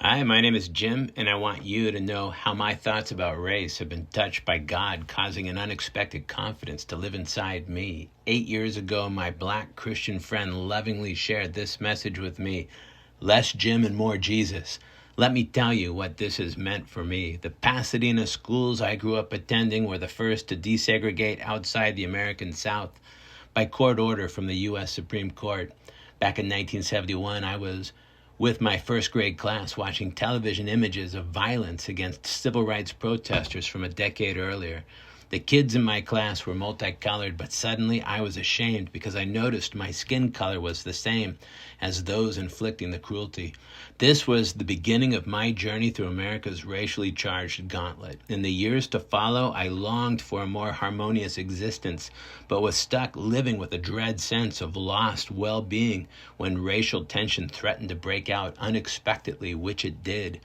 Hi, my name is Jim, and I want you to know how my thoughts about race have been touched by God, causing an unexpected confidence to live inside me. 8 years ago, my black Christian friend lovingly shared this message with me: less Jim and more Jesus. Let me tell you what this has meant for me. The Pasadena schools I grew up attending were the first to desegregate outside the American South by court order from the U.S. Supreme Court. Back in 1971, I was with my first grade class watching television images of violence against civil rights protesters from a decade earlier. The kids in my class were multicolored, but suddenly I was ashamed because I noticed my skin color was the same as those inflicting the cruelty. This was the beginning of my journey through America's racially charged gauntlet. In the years to follow, I longed for a more harmonious existence, but was stuck living with a dread sense of lost well-being when racial tension threatened to break out unexpectedly, which it did.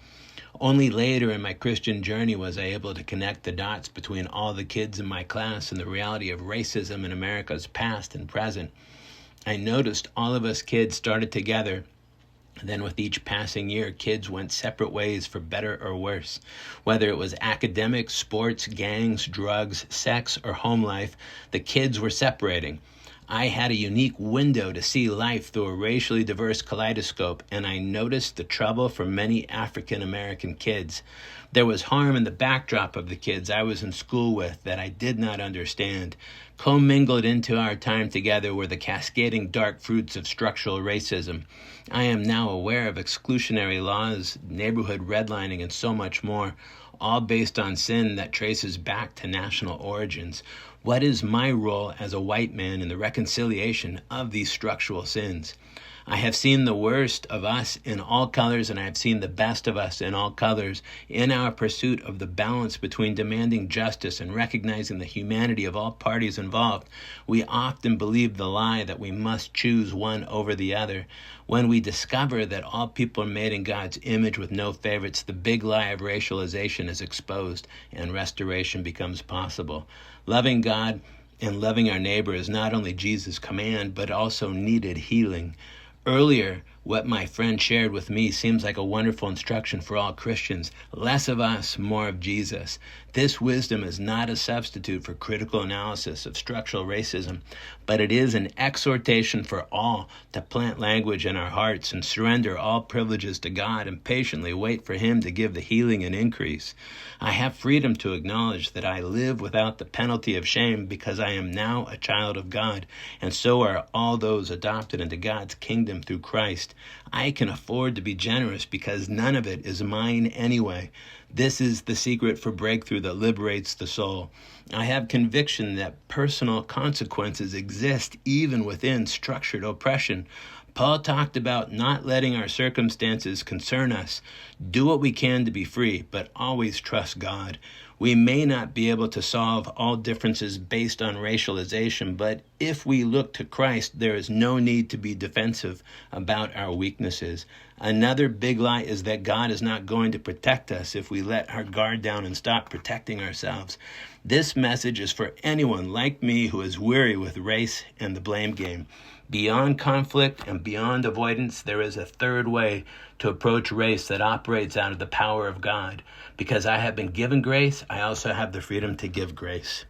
Only later in my Christian journey was I able to connect the dots between all the kids in my class and the reality of racism in America's past and present. I noticed all of us kids started together. Then with each passing year, kids went separate ways for better or worse. Whether it was academics, sports, gangs, drugs, sex, or home life, the kids were separating. I had a unique window to see life through a racially diverse kaleidoscope, and I noticed the trouble for many African American kids. There was harm in the backdrop of the kids I was in school with that I did not understand. Commingled into our time together were the cascading dark fruits of structural racism. I am now aware of exclusionary laws, neighborhood redlining, and so much more, all based on sin that traces back to national origins. What is my role as a white man in the reconciliation of these structural sins? I have seen the worst of us in all colors, and I have seen the best of us in all colors. In our pursuit of the balance between demanding justice and recognizing the humanity of all parties involved, we often believe the lie that we must choose one over the other. When we discover that all people are made in God's image with no favorites, the big lie of racialization is exposed and restoration becomes possible. Loving God and loving our neighbor is not only Jesus' command, but also needed healing. Earlier, what my friend shared with me seems like a wonderful instruction for all Christians. Less of us, more of Jesus. This wisdom is not a substitute for critical analysis of structural racism, but it is an exhortation for all to plant language in our hearts and surrender all privileges to God and patiently wait for Him to give the healing and increase. I have freedom to acknowledge that I live without the penalty of shame because I am now a child of God, and so are all those adopted into God's kingdom through Christ. I can afford to be generous because none of it is mine anyway. This is the secret for breakthrough that liberates the soul. I have conviction that personal consequences exist even within structured oppression. Paul talked about not letting our circumstances concern us. Do what we can to be free, but always trust God. We may not be able to solve all differences based on racialization, but if we look to Christ, there is no need to be defensive about our weaknesses. Another big lie is that God is not going to protect us if we let our guard down and stop protecting ourselves. This message is for anyone like me who is weary with race and the blame game. Beyond conflict and beyond avoidance, there is a third way to approach race that operates out of the power of God. Because I have been given grace, I also have the freedom to give grace.